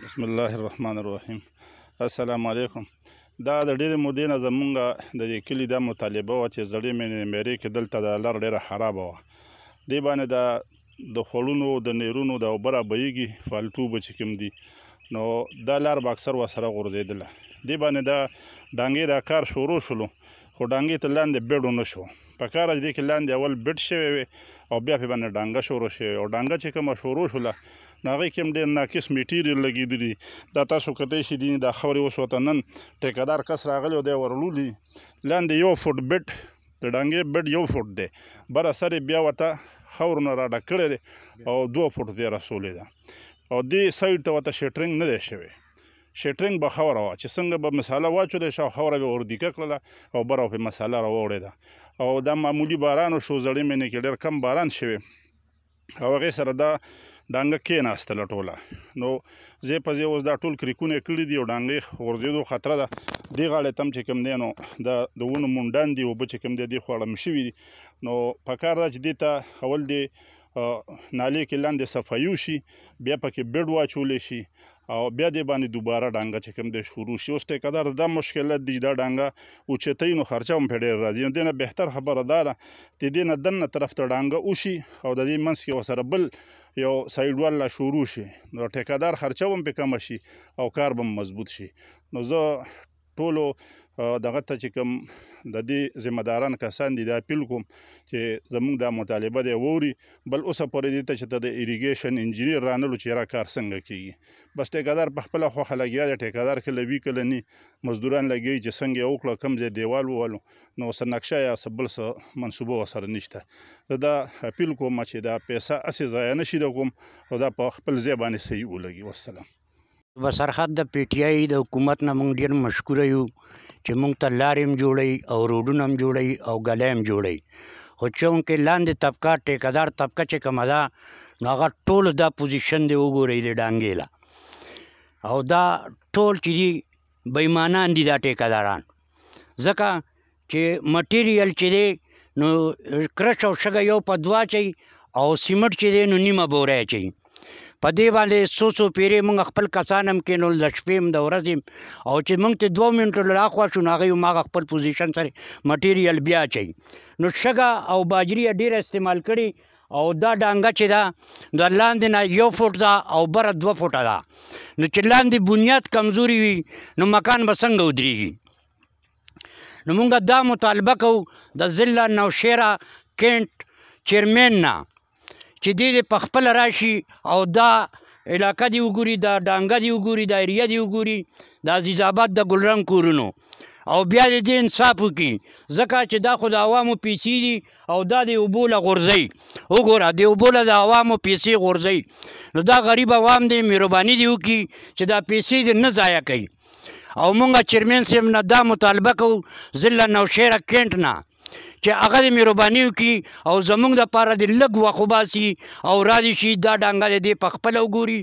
بسم الله الرحمن الرحیم. السلام علیکم. دا د ډېرې مودې نه زمونږ د دې کلي دا مطالبه وه چې زړې میرې کې دلته د لار ډېره خرابه وه. دې باندې د خوړونو د نیرونو د اوبه رابهیږي فالتو اوبه چې کوم دي، نو دا لار به اکثر ورسره غورځېدله. دې باندې دا ډانګې دا کار شروع شولو، خو ډانګې ته لاندې بیډ ونه شو. په کار دې کې لاندې اول بیډ شوی وی او بیا پې باندې ډانګه شروع شوې، او ډانګه چې کومه شروع شوله نو هغې کې هم ډېر ناقص میټیریل لګېدلي. دا تاسو کتلی شئ دي دا خاورې اوس ورته نن ټیکهدار کس راغلی او دی ورلولي. لاندې 1 فوټ بیډ د ډانګې بیډ 1 فوټ دی، بره سر یې بیا ورته خاورو نه راډک کړی دی او 2 فوټ دی رسولی ده، او دې سایډ ته ورته شیټرینګ نه دی شوی. شیټرینګ به خاوره وه چې څنګه به مساله واچولی شو، خاوره به وردیکه کړله او بره پې مساله راوړېده. او دا معمولي باران وشو، زړې مینې کې ډېر کم باران شوی او هغې سره دا ډانګه کېناستله ټوله. نو ځای په ځای اوس دا ټول کریکونه یې کړي دي او ډانګې غورځېدو خطره ده. دې غاړې ته هم چې کوم دی نو دا د ونو مونډان دي، اوبه چې کوم دی دې خو اړم شوي دي. نو پکار ده چې دې ته اول دې نالې کې لاندې صفایي وشي، بیا پکې بیډ واچولی شي او بیا دې باندې دوباره ډانګه چې کوم دی شروع شي. اوس ټیکهدار دا مشکلات دي، دا ډانګه اوچتوي نو خرچه هم پرې ډېر راځي. نو دې نه بهتر خبره دا ده چې دې نه دننه طرف ته ډانګه وشي او د دې منځ کې ورسره بل یو سایډ والا شروع شي، نو ټیکهدار خرچه هم پې کمه شي او کار به مضبوط شي. نو زه ټولو دغه ته چې کوم د دې ذمهداران کسان دي دا اپیل کوم چې زموږ دا مطالبه دی ووري. بل اوسه پورې دې ته چې ته د ایریګیشن انجینیر رانلو چې یاره کار څنګه کېږي. بس ټیکهدار په خپله خوښه لګیا دی، ټیکهدار کله وي کله ني، مزدوران لګوي چې څنګه یې وکړه، کوم ځای دیوال ووهلو، نو څه نقشه یا څه بل څه منصوبه ورسره نشته. زه دا اپیل کوم چې دا پیسه هسې ضایع نه شي د کوم او دا په خپل ځای باندې صحیح ولګي. والسلام. بسرحد د پی ټی آی د حکومت نه موږ ډېر مشکوره یو چې موږ ته لارې هم جوړوي او روډونه هم جوړوي او ګلی هم جوړوي، خو چونکې لاندې طبقه ټیکهدار طبقه چې کومه ده نو هغه ټولو دا پوزیشن دی وګورئ د ډانګې له، او دا ټول چې دي بېایمانان دي دا ټیکهداران، ځکه چې مټیریل چې دی نو کرش او شګه یو په 2 اچوي او سیمټ چې دی نو نیمه بوره اچوي. په دې باندې څو پیرې موږ خپل کسان هم کېنول، د شپې هم د ورځې هم، او چې موږ ته 2 منټو له راخوا شو نو هغوی هم هغه خپل پوزیشن سره مټیریل بیا اچوي. نو شګه او باجري یې ډېره استعمال کړي او دا ډانګه چې ده د لاندې نه 1 فوټ ده او بره 2 فوټه ده. نو چې لاندې بنیاد کمزوري وي نو مکان به څنګه ودرېږي. نو موږ دا مطالبه کوو د ضلع نوشهره کینټ چیرمین نه چې دې په خپله راشي او دا علاقه دې وګوري، دا ډانګه دې وګوري، دا ایریا دې وګوري، د عزیز آباد د ګلرنګ کورونو، او بیا دې انصاف وکړي، ځکه چې دا خو د عوامو پیسې دي او دا د اوبو له غورځوي. وګوره د اوبو له د عوامو پیسې غورځوي، نو دا غریب عوام دی مهرباني دې وکړي چې دا پیسې دې نه ضایع کوي. او مونږ چیرمین صاحب نه دا مطالبه کوو ضلع نوشهره کینټ نه چې هغه دې مهرباني وکړي او زموږ دپاره دې لږ وخت وباسي او رادې شي دا ډانګه دې په خپله وګوري.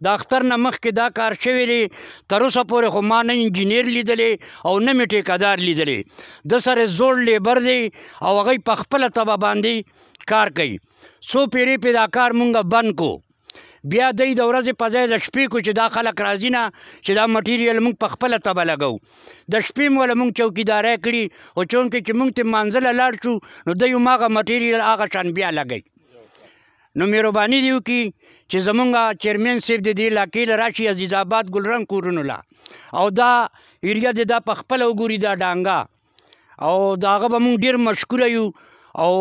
د اختر نه مخکې دا کار شوی دی، تر اوسه پورې خو ما نه انجینیر لیدلی او نه مې ټیکهدار لیدلی. د سره زوړ لیبر دی او هغوی په خپله طبع باندې کار کوي. څو پیرې پې دا کار مونږ بند کو، بیا دی د ورځې په ځای د شپې کو چې دا خلک راځي نه چې دا مټیریل موږ په خپله طبع لګو. د شپې م وله موږ چوکیداری کړي، خو چونکې چې موږ ته منزله لاړ شو نو دی هماغه مټیریل هغه شان بیا لګوي. نو مهرباني دې وکړي چې زمونږ چیرمین صاحب د دې علاقې له راشي عزیز آباد ګلرنګ کورونو له، او دا ایریا دې دا په خپله وګوري دا ډانګه، او د هغه به موږ ډېر مشکوره یو او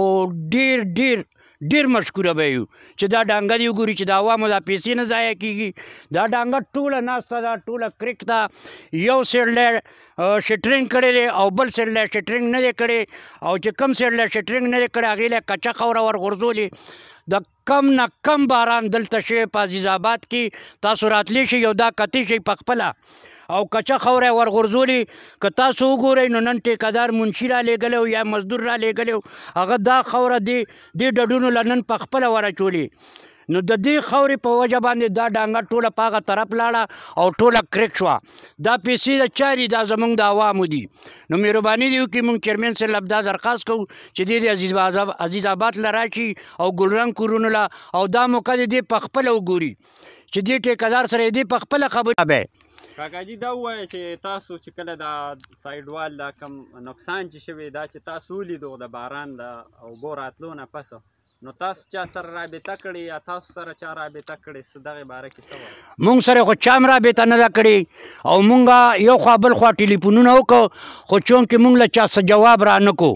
ډېر ډېر ډېر مشکوره به یو چې دا ډانګه دې وګوري چې د عوامو دا پیسې نه ضایع کېږي. دا ډانګه ټوله ناسته ده، ټوله کریک ده، یو سایډ له شټرینګ کړی دی او بل سایډ له شټرینګ نه دی کړی، او چې کم سایډ له شټرینګ نه دی کړی هغې له کچه خاوره ورغورځولې. د کم نه کم باران دلته شوی په عزیز آباد کې، تاسو راتلی شئ او دا کتی شئ په خپله او کچه خاوره یې ورغورځولې. که تاسو وګورئ نو نن ټیکهدار منشي را لېږلی یا مزدور را لېږلی هغه دا خاوره دې ډډونو له نن په خپله ور اچولې. نو د دې خاورې په وجه باندې دا ډانګه ټوله په هغه طرف لاړه او ټوله کریک شوه. دا پیسې د چا دي؟ دا زموږ د عوامو دي. نو مهرباني دې وکړي موږ چیرمین صاحب دا درخواست کوو چې دې عزیز آباد له راشي او ګلرنګ کورونو له، او دا موقع دې په خپله وګوري چې دې ټیکدار سره دې په خپله خبره به کاکاجي دا ووایه چې تاسو چې کله دا سایډ وال دا کم نقصان چې شوی دا چې تاسو ولیدو د باران د اوبو راتلو نه پس نو تاسو چا سره رابطه کړې یا تاسو سره چا رابطه کړې څه دغې باره کې څه وایي مونږ سره خو چا هم رابطه نه ده کړې او مونږ یو خوا بل خوا ټلیفونونه وکړو خو چونکې مونږ له چا څه جواب را نه کو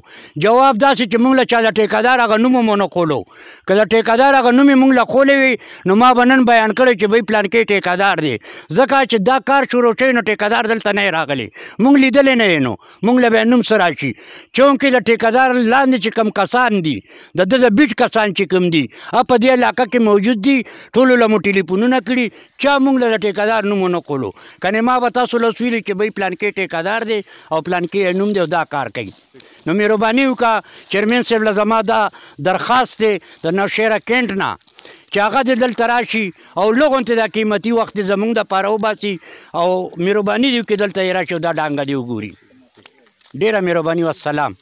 جواب داسې چې مونږ له چا د ټیکدار هغه نوم مو نه کولو که د ټیکدار هغه نوم یې مونږ له کولی وي نو ما به نن بیان کړی چې بی پلانکې ټیکدار دی ځکه چې دا کار شروع شوی نو ټیکدار دلته نه راغلی مونږ لیدلی نه یې نو مونږ له به نوم څه راشي چونکې د ټیکدار لاندې چې کم کسان دي د ده د بیټ کسان چې کوم دي په دې علاقه کې موجود دي ټولو له مو ټلیفونونه کړي چا مونږ له د ټیکدار نوم ونه کولو کنې ما به تاسو له ویلي چې بی پلانکې ټیکدار دی او پلانکې یې نوم دی او دا کار کوي نو مهرباني وکړه چیرمین صاحب له زما دا درخواست دی د نوشهره کینټ نه چې هغه دې دلته راشي او لږ ته دا قیمتي وخت زموږ دپاره وباسي او مهرباني دې وکړي دلته یې راشي او دا ډانګه دې وګوري ډېره مهرباني والسلام